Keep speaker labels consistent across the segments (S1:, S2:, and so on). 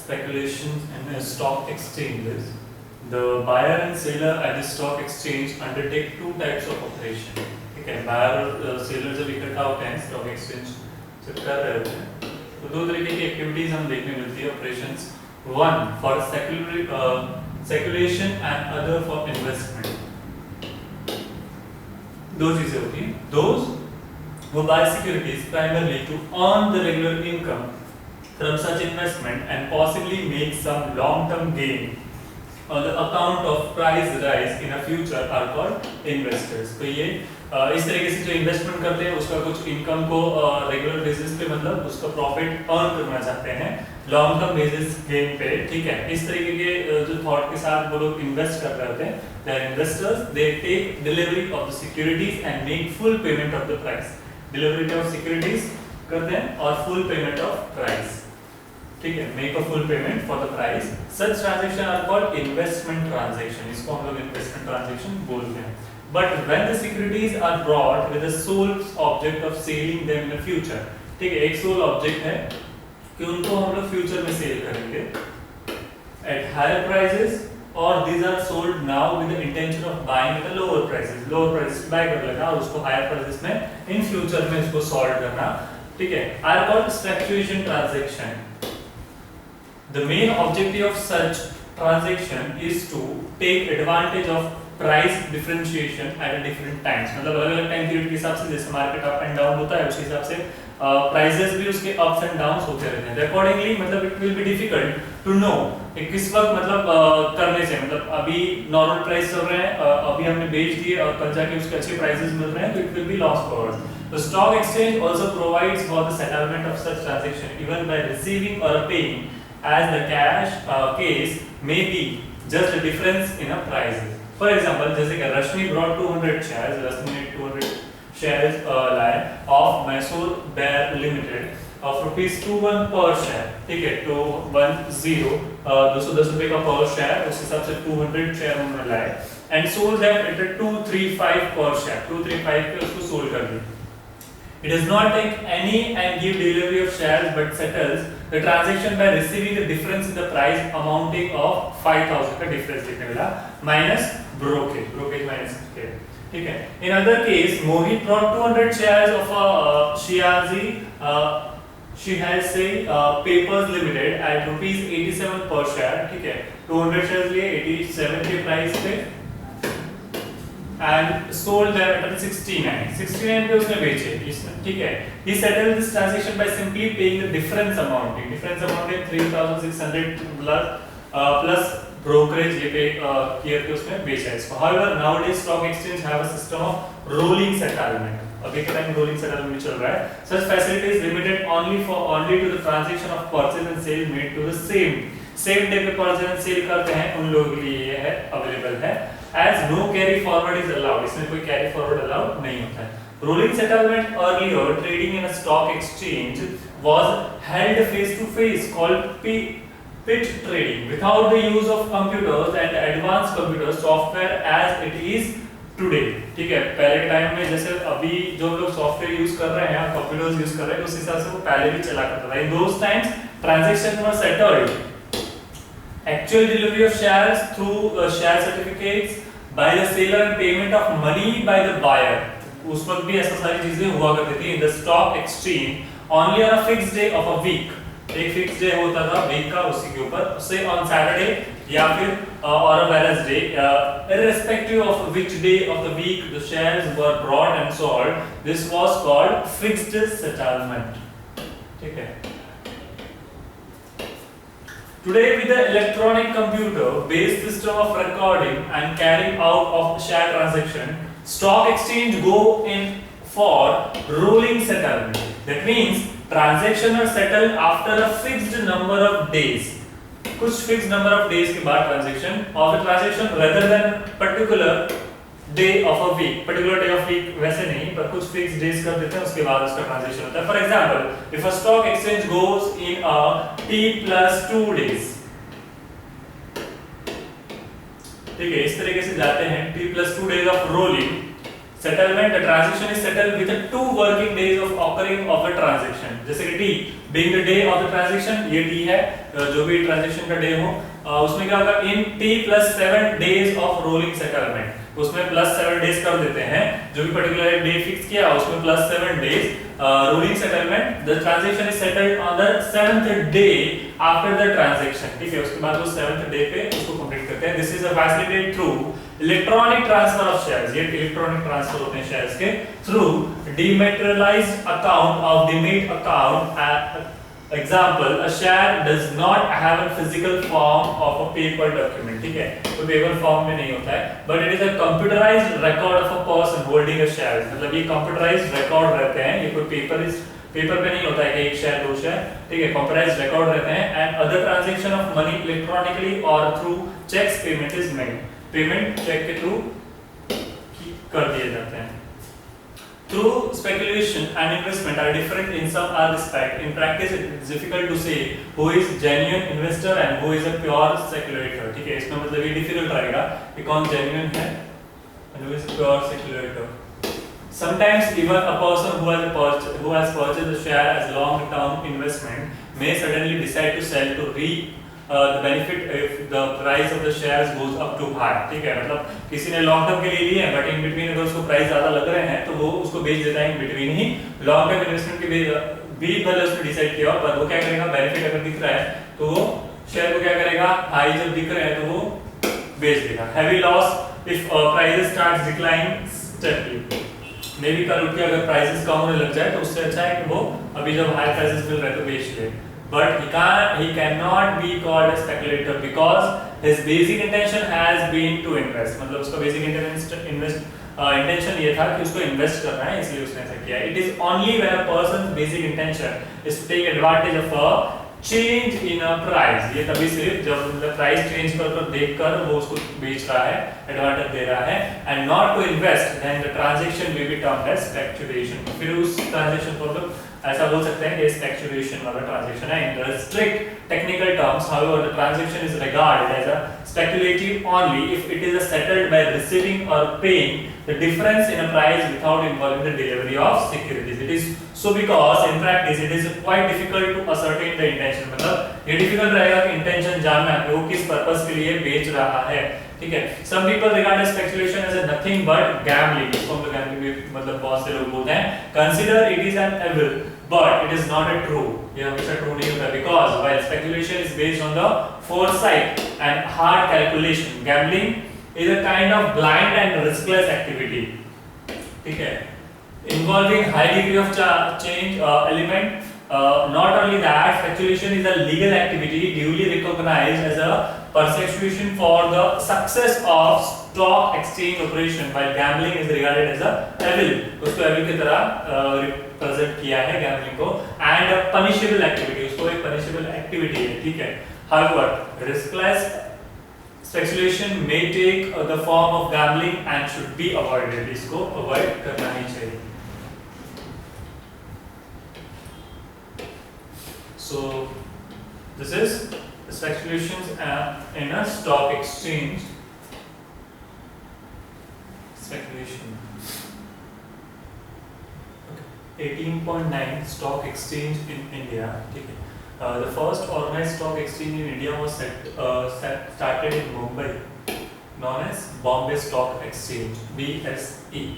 S1: speculation and stock exchanges, the buyer and seller at the stock exchange undertake two types of operation. ठीक है, buyer और seller जब इकट्ठा होते हैं stock exchange से कर रहे होते हैं, तो दो तरीके की एक्टिविटीज हम देखने मिलती है operations. One for speculation and other for investment. दो चीजें होती हैं. Those who buy securities primarily to earn the regular income from such investment and possibly make some long-term gain on the account of price rise in a future are called investors. तो ये इस तरीके से जो investment करते हैं उसका कुछ इनकम को रेगुलर बेसिस पे मतलब उसका प्रॉफिट अर्न करना चाहते हैं लॉन्ग टर्म बेसिस गेन पे. ठीक है, इस तरीके के जो थॉट के साथ वो लोग इन्वेस्ट कर रहे होते हैं. They are investors. They take delivery of the securities and make full payment of the price. Delivery of securities करते हैं और फुल पेमेंट ऑफ प्राइस. ठीक है, make a full payment for the price. Such transaction are called investment transaction. इसको हम लोग investment transaction बोलते हैं. But when the securities are brought with the sole object of selling them in the future, ठीक है, एक sole object है कि उनको हम लोग फ्यूचर में सेल करेंगे at higher prices, or these are sold now with the intention of buying at the lower prices. Lower prices buy कर लेना और उसको higher prices में in future में इसको sold करना. ठीक है, are called speculation transaction. The main objective of such transaction is to take advantage of price differentiation at different times. मतलब अलग अलग टाइम पीरियड के हिसाब से जैसे मार्केट अप एंड डाउन होता है उस हिसाब से प्राइसेस भी उसके अप्स एंड डाउन्स होते रहते हैं. अकॉर्डिंगली मतलब it will be difficult to know किस वक्त मतलब करने से मतलब अभी नॉर्मल प्राइस चल रहे हैं, अभी हमने बेच दिए और कल जाके उसके अच्छे प्राइसेस मिल रहे हैं तो it will be loss forward. The stock exchange also provides for the settlement of such transaction even by receiving or paying, as the cash case may be just a difference in a prices. For example, जैसे कि रश्मि brought 200 shares, रश्मि ने 200 shares लाए of Mysore Bear Limited of ₹21 per share. ठीक है, 210 रुपए का per share, उस हिसाब से 200 share उन्होंने लाए and sold them at 235 per share. 235 पे उसको sold कर दी. It does not take any and give delivery of shares but settles the transaction by receiving the difference in the price amounting of 5,000 का difference देखने मिला minus brokerage minus के. ठीक है. In other case, Mohit brought 200 shares of Shiazi she has say Papers Limited at ₹87 per share. ठीक है, 200 shares लिए 87 के price पे and sold them at 69 पे उसने बेचे. ठीक है, he settled this transaction by simply paying the difference amount. difference amount है 3,600 plus brokerage ये पे किया के उसने बेचा इसको. However, nowadays stock exchange have a system of rolling settlement. अभी के टाइम rolling settlement चल रहा है. Such facility is limited only to the transaction of purchase and sale made to the same day पे purchase and sale करते हैं उन लोगों के लिए ये है available है. As no carry forward is allowed, इसमें कोई carry forward allowed नहीं होता है. Rolling settlement earlier trading in a stock exchange was held face to face called pit trading without the use of computers and advanced computer software as it is today. ठीक है, पहले के time में जैसे अभी जो लोग सॉफ्टवेयर यूज कर रहे हैं कंप्यूटर्स यूज कर रहे हैं उस हिसाब से वो पहले भी चला करता था. In those times transaction was settled. Actual delivery of shares through share certificates by the seller and payment of money by the buyer. उस वक्त भी ऐसा सारी चीजें हुआ करती थी. In the stock exchange only on a fixed day of a week. एक फिक्स डे होता था वीक का, उसी के ऊपर से ऑन सैटरडे या फिर और अ Wednesday, irrespective of which day of the week the shares were bought and sold, this was called fixed settlement. ठीक है. Today, with the electronic computer-based system of recording and carrying out of share transaction, stock exchange go in for rolling settlement. That means transaction are settled after a fixed number of days. कुछ fixed number of days के बाद transaction of the transaction rather than particular day of a week. Particular day of week वैसे नहीं, पर कुछ fixed days कर देते हैं उसके बाद उसका transaction होता है. For example, if a stock exchange goes in a T+2 days, ठीक है, इस तरीके से जाते हैं T+2 days of rolling settlement, the transaction is settled with 2 working days of occurring of the transaction. जैसे कि T being the day of the transaction, ये टी है जो भी ट्रांजैक्शन का डे हो, उसमें क्या होगा, in T plus 7 days of rolling settlement, उसमें प्लस 7 डेज कर देते हैं, जो भी पर्टिकुलर डे फिक्स किया उसमें plus 7 days rolling settlement, the transaction is settled on the 7th day after the transaction. ठीक है, उसके बाद वो 7th डे पे उसको कंप्लीट करते हैं। This is facilitated through electronic transfer of shares, ये इलेक्ट्रॉनिक ट्रांसफर होते हैं शेयर्स के through dematerialised account of demat account. Example, a share does not have a physical form of a paper document, ठीक है, तो paper form में नहीं होता है, but it is a computerized record of a person holding a share, मतलब ये computerized record रहते हैं, ये कोई पेपर पे नहीं होता है कि एक शेयर दो शेयर, ठीक है, computerized record रहते हैं, and other transaction of money electronically or through checks payment is made, payment check के थ्रू कर दिए जाते हैं। Through speculation and investment are different in some respect. In practice, it is difficult to say who is genuine investor and who is a pure speculator. ठीक है, इसमें मतलब ये difficult रहेगा कि कौन genuine है and who is pure speculator. Sometimes even a person who has purchased a share as long-term investment may suddenly decide to sell to reap the benefit if the price of the shares goes up too high. ठीक है, मतलब किसी ने long term के लिए लिए हैं, but in between अगर उसको प्राइस ज्यादा लग रहे हैं तो वो उसको बेच देता है in between he. Long term investment के भी भले उसने डिसाइड किया, पर वो क्या करेगा, बेनिफिट अगर दिख रहा है तो वो शेयर को क्या करेगा, हाई जब दिख रहे हैं तो वो बेच देगा। Heavy loss if prices starts decline steadily, may be कल उठ के अगर प्राइसेस कम होने लग जाए तो उससे अच्छा है कि वो अभी जब हाई प्राइसेस मिल रहे हैं तो बेच ले। But he cannot be called a speculator because his basic intention has been to invest, मतलब उसका basic intention ये था कि उसको invest करना है, इसलिए उसने ऐसा किया। It is only when a person's basic intention is to take advantage of a change in a price, ये तभी सिर्फ जब मतलब प्राइस चेंज कर देखकर वो उसको बेच रहा है, एडवांटेज दे रहा है, and not to invest, then the transaction may be termed as speculation। फिर उस ट्रांजैक्शन को मतलब ऐसा बोल सकते हैं कि स्पेक्युलेशन वाला ट्रांजैक्शन है। In the strict technical terms, however, the transaction is regarded as a speculative only if it is settled by receiving or paying the difference in a price without involving the delivery of securities. It is so because in practice it is quite difficult to ascertain the intention, मतलब ये difficult रहेगा कि intention जानना कि वो किस purpose के लिए बेच रहा है। ठीक है, some people regard speculation as a nothing but gambling, इसको हम गैम्बलिंग भी मतलब बहुत से लोग बोलते हैं। Consider it is an evil, but it is not a true, ये हमेशा ट्रू नहीं होता, because while speculation is based on the foresight and hard calculation, gambling is a kind of blind and riskless activity, ठीक है, involving high degree of change element. Not only that, speculation is a legal activity duly recognized as a persecution for the success of stock exchange operation, while gambling is regarded as a evil, उसको evil की तरह represent किया है gambling को, and a punishable activity, उसको एक punishable activity है। ठीक है, however, riskless speculation may take the form of gambling and should be avoided, इसको avoid करना ही चाहिए। So this is speculations in a stock exchange. Speculation. Okay. 18.9 stock exchange in India. Okay. The first organized stock exchange in India was started in Mumbai, known as Bombay Stock Exchange (BSE).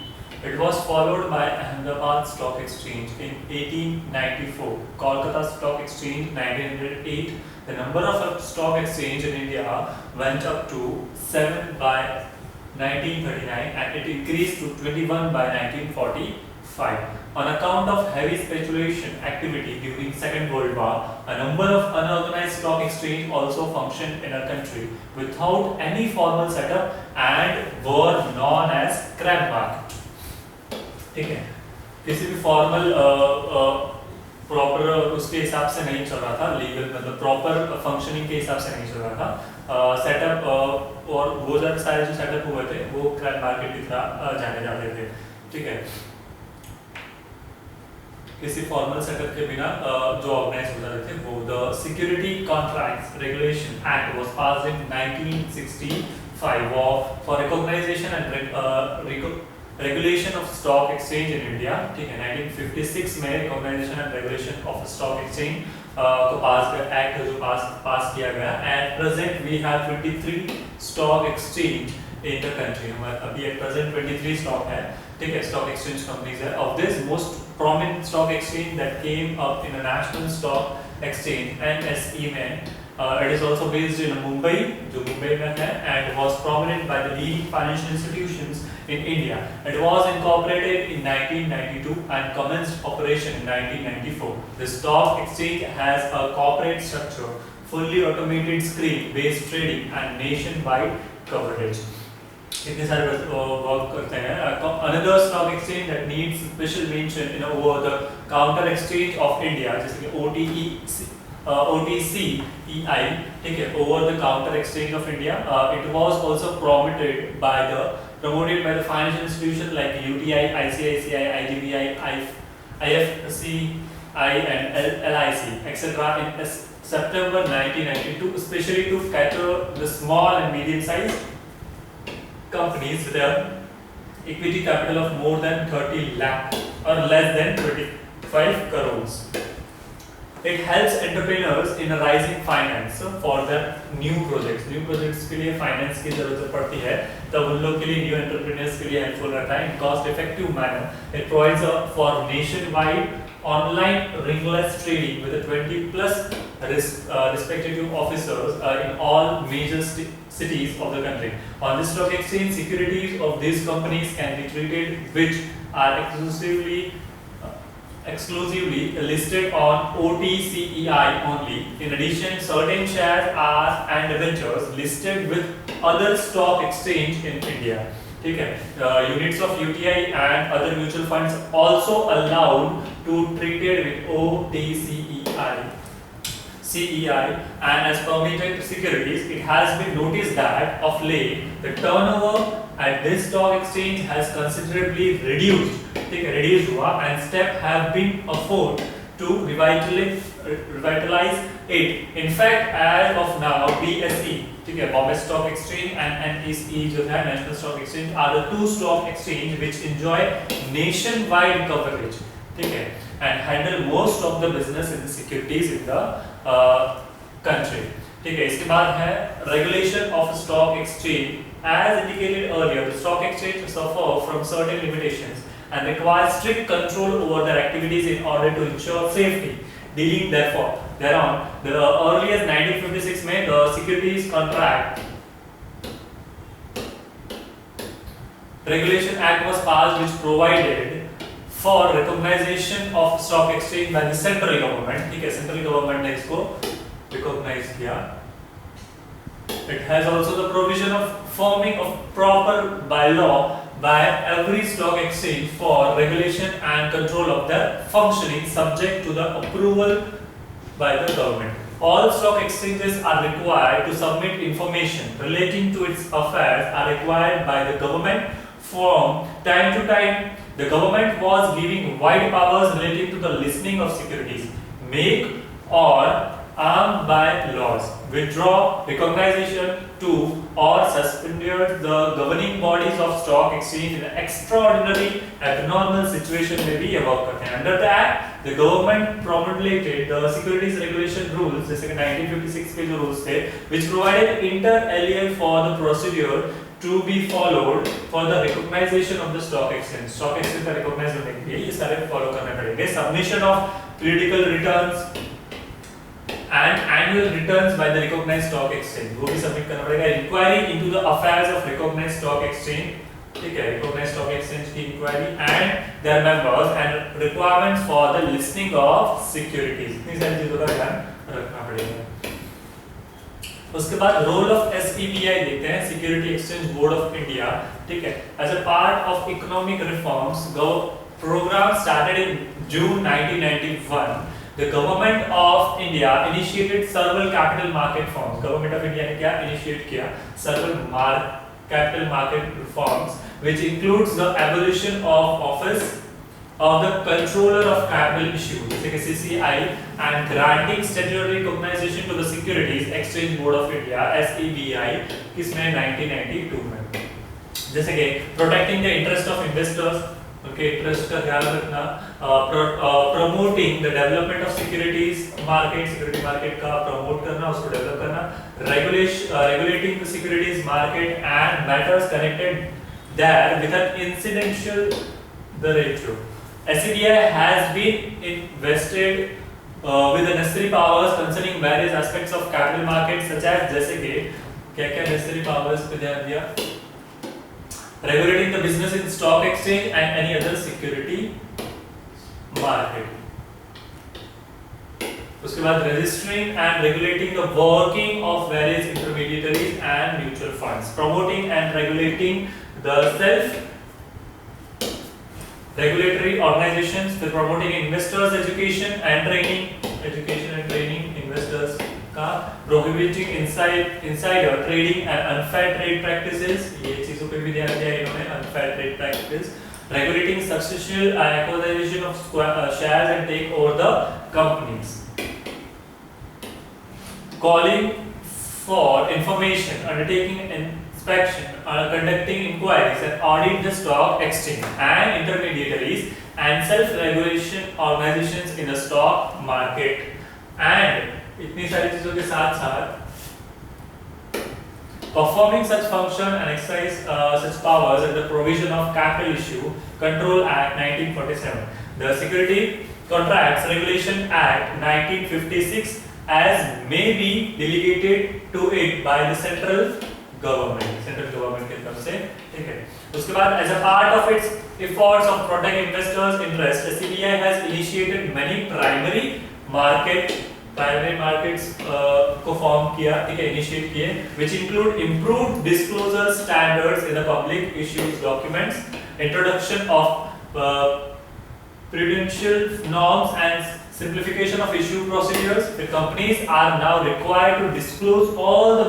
S1: It was followed by Ahmedabad Stock Exchange in 1894, Kolkata Stock Exchange 1908. The number of stock exchange in India went up to 7 by 1939 and it increased to 21 by 1945. On account of heavy speculation activity during Second World War, a number of unorganized stock exchange also functioned in our country without any formal setup and were known as scrap market. ठीक है, किसी भी formal proper उसके हिसाब से नहीं चल रहा था, लीगल मतलब प्रॉपर फंक्शनिंग के हिसाब से नहीं चल रहा था। सेटअप और वो सारे जो सेटअप हुए थे वो क्रैप मार्केट की तरह जाने जाते थे। ठीक है, किसी फॉर्मल सेटअप के बिना जो ऑर्गेनाइज हो जाते थे वो। The security contracts regulation act was passed in 1965 for recognisation and regulation of stock exchange in India, ठीक है, 1956 में recognisation and regulation of stock exchange को एक्ट जो पास किया गया। At present we have 23 stock exchange in the country. हमारे अभी at present 23 stock है, ठीक है, स्टॉक एक्सचेंज कंपनीज है। Of this most prominent stock exchange that came up in a national stock exchange NSE में it is also based in Mumbai, जो मुंबई में है, and was prominent by the leading financial institutions in India. It was incorporated in 1992 and commenced operation in 1994. The stock exchange has a corporate structure, fully automated screen-based trading and nationwide coverage. इतने सारे work करते हैं। Another stock exchange that needs special mention in over the counter exchange of India, जैसे कि OTCEI, ठीक है, over the counter exchange of India. It was also promoted by the financial institutions like UTI, ICICI, IDBI, IFCI and LIC, etc. in September 1992, especially to cater the small and medium-sized companies with an equity capital of more than 30 lakh or less than 25 crores. It helps entrepreneurs in raising finance for their new projects. New projects के लिए finance की जरूरत पड़ती है, तब उन लोग के लिए new entrepreneurs के लिए helpful रहता है in cost effective manner. It provides for nationwide online ringless trading with a 20 plus respective officers in all major cities of the country. On this stock exchange, securities of these companies can be traded, which are exclusively listed on OTCEI only. In addition, certain shares and ventures listed with other stock exchange in India. ठीक है, units of UTI and other mutual funds also allowed to traded with CEI and as permitted securities. It has been noticed that of late the turnover at this stock exchange has considerably reduced. ठीक है, reduced हुआ and steps have been afforded to revitalize it. In fact, as of now, BSE, ठीक है, Bombay Stock Exchange and NSE जो है National Stock Exchange are the two stock exchange which enjoy nationwide coverage, ठीक है, and handle most of the business in the securities in the country. ठीक है, इसके बाद है regulation of stock exchange. As indicated earlier, the stock exchange suffer from certain limitations and require strict control over their activities in order to ensure safety. Dealing thereon, the earliest 1956 में the Securities Contract Regulation Act was passed, which provided for recognition of stock exchange by the central government. ठीक है, central government ने इसको recognize किया. It has also the provision of forming of proper bylaw by every stock exchange for regulation and control of their functioning, subject to the approval by the government. All stock exchanges are required to submit information relating to its affairs are required by the government. From time to time, the government was giving wide powers relating to the listing of securities, make or armed by laws, withdraw recognition to or suspended the governing bodies of stock exchange in an extraordinary abnormal situation may be evoked. Under the act, the government promulgated the securities regulation rules, जैसे कि 1956 के जो rules थे, which provided inter alia for the procedure to be followed for the recognition of the stock exchange. Stock exchange का recognize होने के लिए ये सारे follow करने पड़ेंगे. Submission of periodical returns and annual returns by the recognized stock exchange, वो भी सबमिट करना पड़ेगा. Inquiry into the affairs of recognized stock exchange, ठीक है, recognized stock exchange की inquiry and their members and requirements for the listing of securities. इतनी सारी चीजों का ध्यान रखना पड़ेगा. उसके बाद रोल ऑफ SEBI देखते हैं, security exchange board of India. ठीक है, as a part of economic reforms programme started in June 1991. The government of India initiated several capital market reforms. Government of India ने क्या initiate किया? Several capital market reforms, which includes the abolition of office of the controller of capital issue, जैसे कि CCI, and granting statutory recognition to the Securities Exchange Board of India (SEBI) किसमें 1992 में. जैसे कि protecting the interest of investors, उनके interest का ख्याल रखना, promoting the development of securities market, security market का प्रमोट करना, उसको डेवलप करना, regulating the securities market and matters connected therewith and incidental the ratio. SCBI has been invested with the necessary powers concerning various aspects of capital markets such as, जैसे कि क्या क्या necessary powers पे ध्यान दिया, regulating the business in stock exchange and any other security market. उसके बाद registering and regulating the working of various intermediaries and mutual funds, promoting and regulating the self regulatory organizations, for promoting investors education and training investors का, prohibiting insider trading and unfair trade practices, ये चीजों पे भी ध्यान दिया इन्होंने, unfair trade practices, regulating successful acquisition of shares and take over the companies, calling for information, undertaking inspection, conducting inquiries and audit the stock exchange and intermediaries and self-regulation organizations in the stock market, and इतनी सारी चीजों के साथ साथ performing such function and exercise such powers under the provision of Capital Issue Control Act 1947, the Security Contracts Regulation Act 1956 as may be delegated to it by the central government के तरफ से, ठीक है. उसके बाद as a part of its efforts of protect investors' interest, SCBI has initiated many primary markets को form किया, ठीक है, इनिशिएट किए, which include improved disclosure standards in the public issues documents, introduction of prudential norms and simplification of issue procedures. The companies are now required to disclose all the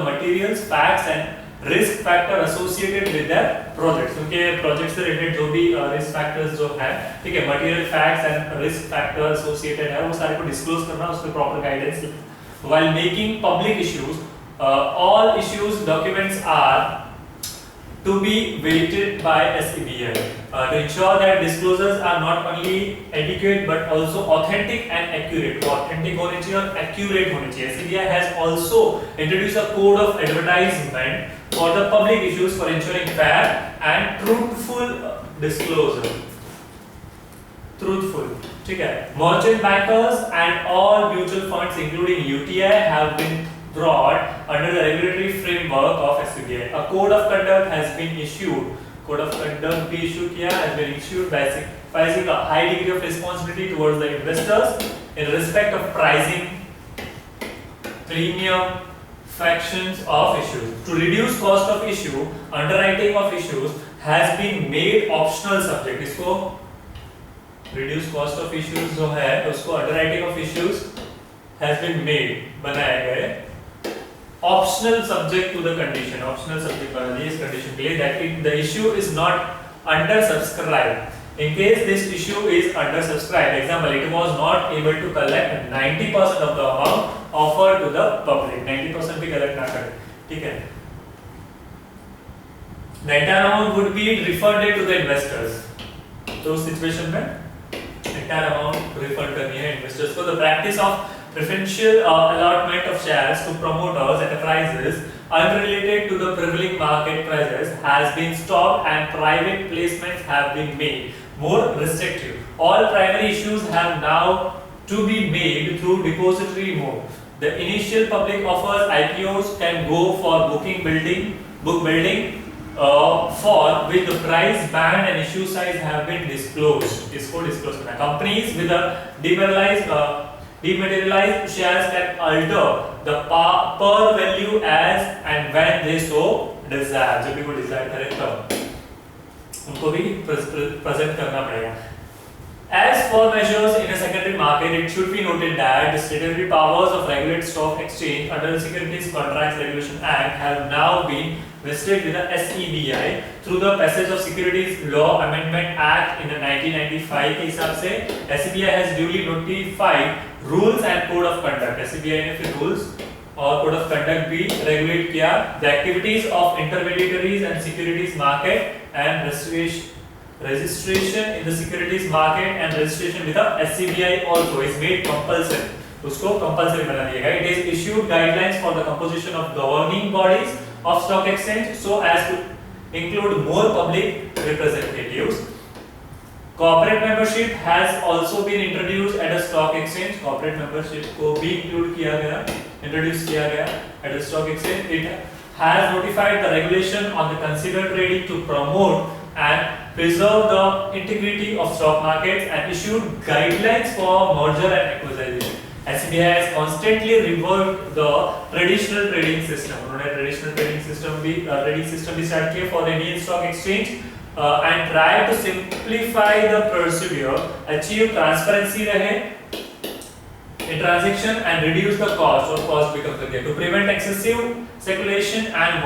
S1: materials, facts and risk factor associated with their projects. उनके projects से related जो भी risk factors जो है, ठीक है, material facts and risk factor associated है, वो सारे को disclose करना, उसके proper guidance. While making public issues, all issues documents are to be weighted by SCBI to ensure that disclosures are not only adequate but also authentic and accurate. तो authentic होने चाहिए और accurate होने चाहिए. SCBI has also introduced a code of advertisement for the public issues for ensuring fair and truthful disclosure. Truthful, ठीक है. Merchant bankers and all mutual funds including UTI have been brought under the regulatory framework of SCBI. A code of conduct has been issued. Code of conduct be issued किया, has been issued basically a high degree of responsibility towards the investors in respect of pricing, premium, fractions of issues. To reduce cost of issue, underwriting of issues has been made optional subject. इसको reduce cost of issues जो है, उसको underwriting of issues has been made, बनाया गया optional subject to the condition. Optional subject बना दिए इस condition के लिए that the issue is not undersubscribed. In case this issue is undersubscribed, example, it was not able to collect 90% of the amount offered to the public. 90% भी collect ना करे, ठीक है. The entire amount would be refunded to the investors. तो उस situation में entire amount refund करनी है investors को. The practice of preferential allotment of shares to promoters at prices unrelated to the prevailing market prices has been stopped and private placements have been made more restrictive. All primary issues have now to be made through depository mode. The initial public offers IPOs can go for book building for which the price band and issue size have been disclosed. इसको disclose करना. Companies with a dematerialized shares can alter the per value as and when they so desire. जब भी वो desire करें तब उनको भी present करना पड़ेगा. As for measures in a secondary market, it should be noted that the statutory powers of regulated stock exchange under the Securities Contracts Regulation Act have now been vested with the SEBI through the passage of Securities Law Amendment Act in the 1995 के हिसाब से SEBI has duly notified rules and code of conduct. SEBI ने फिर rules और code of conduct भी regulate किया the activities of intermediaries and securities market and registration in the securities market and registration with the SCBI also is made compulsory. उसको compulsory बना दिया गया. It is issued guidelines for the composition of governing bodies of stock exchange so as to include more public representatives. Corporate membership has also been introduced at a stock exchange. Corporate membership को भी include किया गया, introduce किया गया at a stock exchange. It has notified the regulation on the considered trading to promote and preserve the integrity of stock markets and issued guidelines for merger and acquisition. SCBI has constantly reworked the traditional trading system. उन्होंने traditional trading system भी start किया for Indian stock exchange and try to simplify the procedure, achieve transparency रहे in transaction and reduce the cost or cost becomes again to prevent excessive speculation and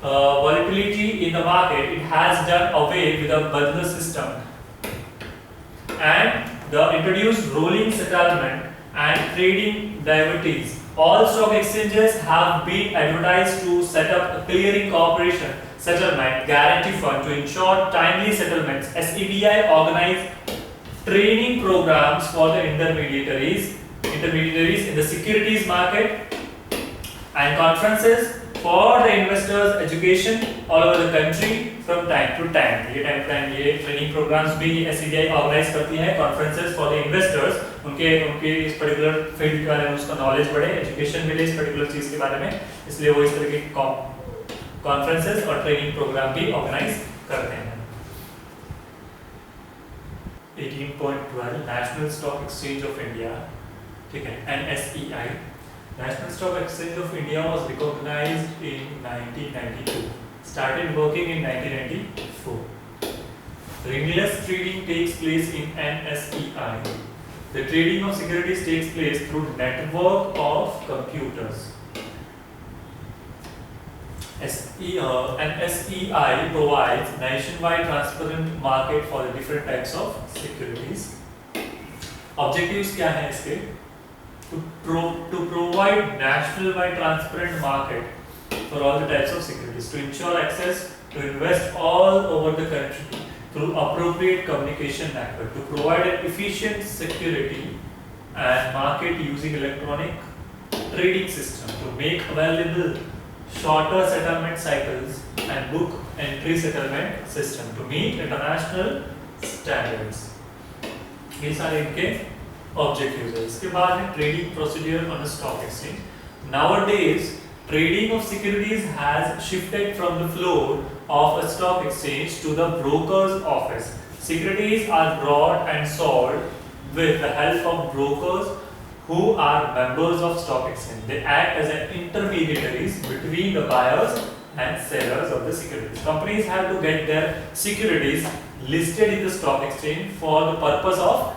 S1: volatility in the market. It has done away with the bundle system and the introduced rolling settlement and trading derivatives. All stock exchanges have been advertised to set up a clearing corporation settlement guarantee fund to ensure timely settlements. SCBI organized training programs for the intermediaries in the securities market and conferences for the investors education all over the country from time to time. ये time to time ये training programs भी SCBI organize करती है conferences for the investors उनके इस particular field के बारे में उसका knowledge बढ़े education मिले इस particular चीज के बारे में इसलिए वो इस तरह की conferences और training program भी organize करते हैं. 18.12 National Stock Exchange of India, ठीक है, NSEI. National Stock Exchange of India was recognized in 1992. Started working in 1994. Ringless trading takes place in NSEI. The trading of securities takes place through network of computers. NSEI provides nationwide transparent market for the different types of securities. Objectives क्या हैं इसके? To provide national-wide transparent market for all the types of securities, to ensure access to invest all over the country through appropriate communication network, to provide an efficient security and market using electronic trading system, to make available shorter settlement cycles and book entry settlement system, to meet international standards. ये सारे इनके objectives है. इसके बाद है trading procedure on a stock exchange. Nowadays, trading of securities has shifted from the floor of a stock exchange to the broker's office. Securities are bought and sold with the help of brokers who are members of stock exchange. They act as an intermediaries between the buyers and sellers of the securities. Companies have to get their securities listed in the stock exchange for the purpose of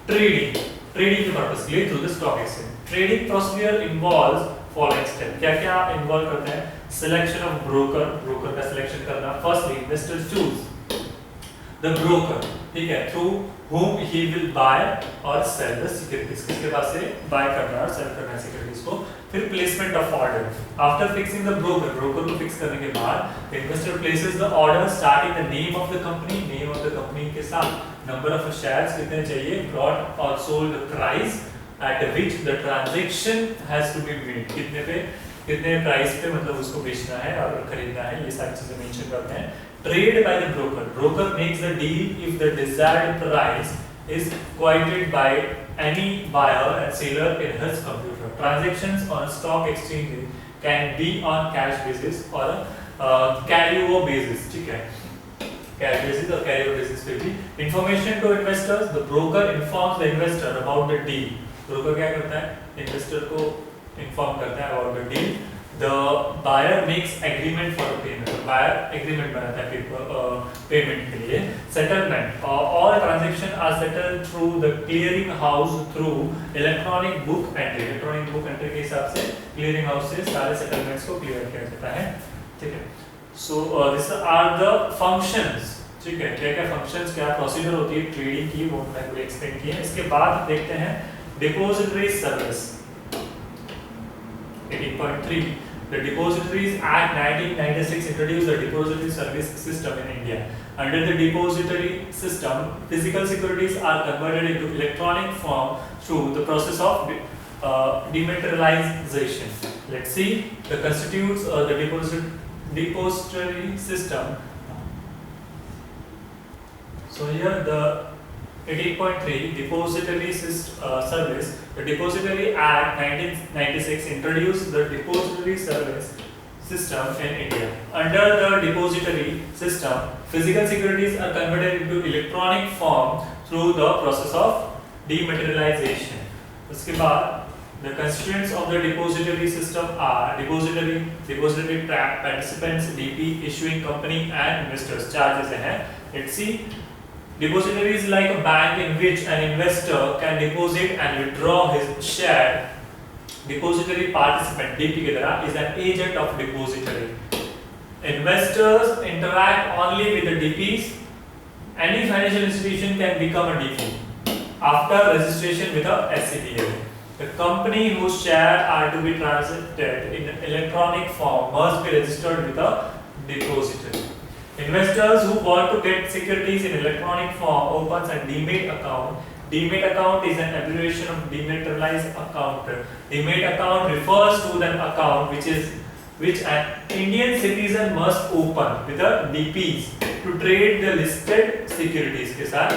S1: trading के purpose के लिए through the stock exchange. Trading procedure involves following steps. क्या involve करते हैं? Selection of broker का selection करना. Firstly, investors choose the broker, ठीक है, through whom he will buy or sell the securities. किसके पास से buy करना और sell करना है securities को. फिर placement of order. After fixing the broker को fix करने के बाद, the investor places the order starting the name of the company के साथ number of shares कितने चाहिए, bought or sold price at which the transaction has to be made. कितने price पे मतलब उसको बेचना है और खरीदना है, ये सारी चीजें मेंशन करते हैं. Trade by the broker makes the deal if the desired price is quoted by any buyer and seller in his computer. Transactions on stock exchange can be on cash basis or carry-over basis, ठीक है, cash basis और carry-over basis पे भी. Information to investors, the broker informs the investor about the deal. Broker क्या करता है? Investor को inform करता है about the deal. The buyer makes agreement for the payment. The buyer agreement बनाता है payment के लिए. Settlement. All transactions are settled through the clearing house through electronic book entry. Electronic book entry के हिसाब से clearing house से सारे settlements को clear किया जाता है. ठीक है. So these are the functions. ठीक है. क्या functions, क्या procedure होती है trading की, वो मैंने explain की है. इसके बाद देखते हैं depository service. 18.3, the Depositories Act 1996 introduced the depository service system in India. Under the depository system, physical securities are converted into electronic form through the process of dematerialization. Let's see the constitutes the depository system. So here the 18.3 depository service. The Depository Act 1996 introduced the depository service system in India. Under the depository system, physical securities are converted into electronic form through the process of dematerialization. उसके बाद the constituents of the depository system are depository track participants, DP, issuing company and investors. Charges हैं. Let's see. Depository is like a bank in which an investor can deposit and withdraw his share. Depository participant DP की तरह is an agent of depository. Investors interact only with the DPs. Any financial institution can become a DP after registration with a SCDL. The company whose shares are to be transacted in electronic form must be registered with a depository. Investors who want to get securities in electronic form opens a demat account. Demat account is an abbreviation of dematerialized account. Demat account refers to the account which an Indian citizen must open with the DPs to trade the listed securities के साथ.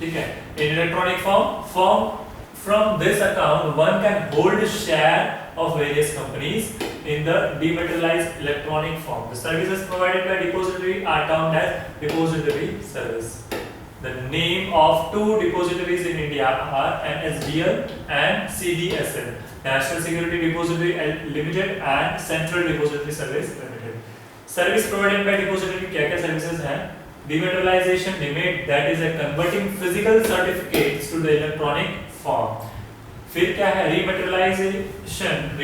S1: ठीक है. In electronic form from this account one can hold a share of various companies in the dematerialized electronic form. The services provided by depository are termed as depository service. The name of two depositories in India are NSDL and CDSL, National Security Depository Limited and Central Depository Service Limited. Service provided by depository क्या-क्या services हैं? Dematerialization, that is a converting physical certificates to the electronic form. फिर क्या है? Rematerialization,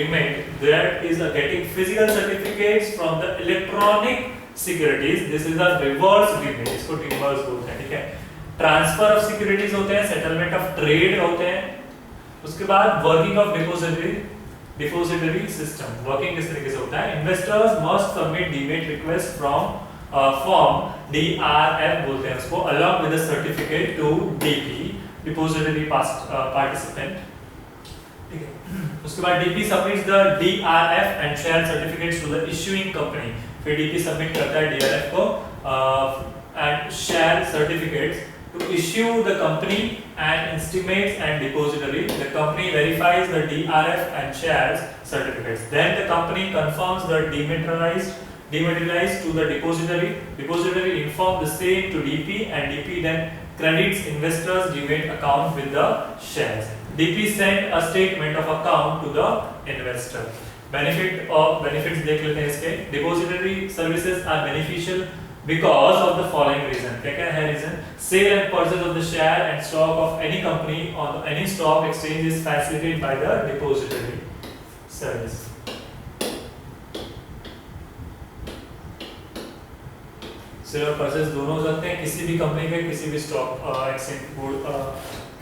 S1: that is a getting physical certificates from the electronic securities. This is a reverse remit. इसको reverse बोलते हैं. ठीक है. Transfer of securities होते हैं, settlement of trade होते हैं. उसके बाद working of depository system. Working किस तरीके से होता है? Investors must submit demat request from form DRF बोलते हैं उसको, along with the certificate to DP, depository participant. ठीक है. उसके बाद DP submits the DRF and share certificates to the issuing company. फिर DP submit करता है DRF को and share certificates to issue the company and intimates and depository. The company verifies the DRF and shares certificates. Then the company confirms the dematerialized to the depository. Depository inform the same to DP and DP then credits investors' demat account with the shares. DP send a statement of account to the investor. Benefits देख लेते हैं इसके. Depository services are beneficial because of the following reason. क्या है reason? Sale and purchase of the share and stock of any company on any stock exchange is facilitated by the depository service. Sale और purchase दोनों हो सकते हैं किसी भी company के किसी भी स्टॉक एक्सचेंज बोर्ड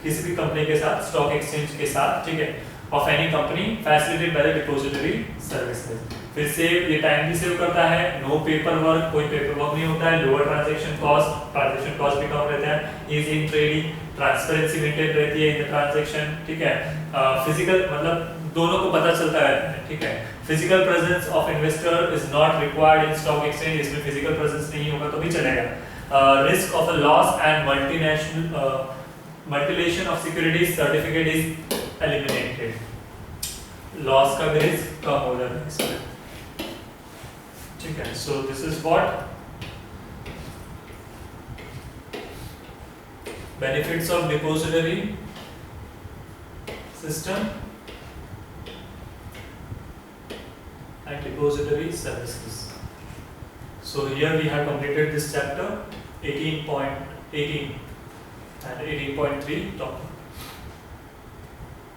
S1: किसी भी कंपनी के साथ स्टॉक एक्सचेंज के साथ. ठीक है. Of any company facilitated by the depository services. फिर सेव ये टाइम भी सेव करता है. नो पेपर वर्क, कोई पेपर वर्क नहीं होता है. लोअर ट्रांजैक्शन कॉस्ट भी कम रहता है. Easy in trading, transparency maintain रहती है इन द ट्रांजैक्शन. ठीक है. फिजिकल मतलब दोनों को पता चलता रहता है. ठीक है. Physical presence of investor is not required in stock exchange. इसमें फिजिकल प्रेजेंस नहीं होगा तो भी चलेगा. Risk of a loss and mutilation of securities certificate is eliminated. Loss का भी रिस्क कम हो जाता है इसमें. ठीक है. So this is what benefits of depository system and depository services. So here we have completed this chapter 18.18 and 18.3 topic.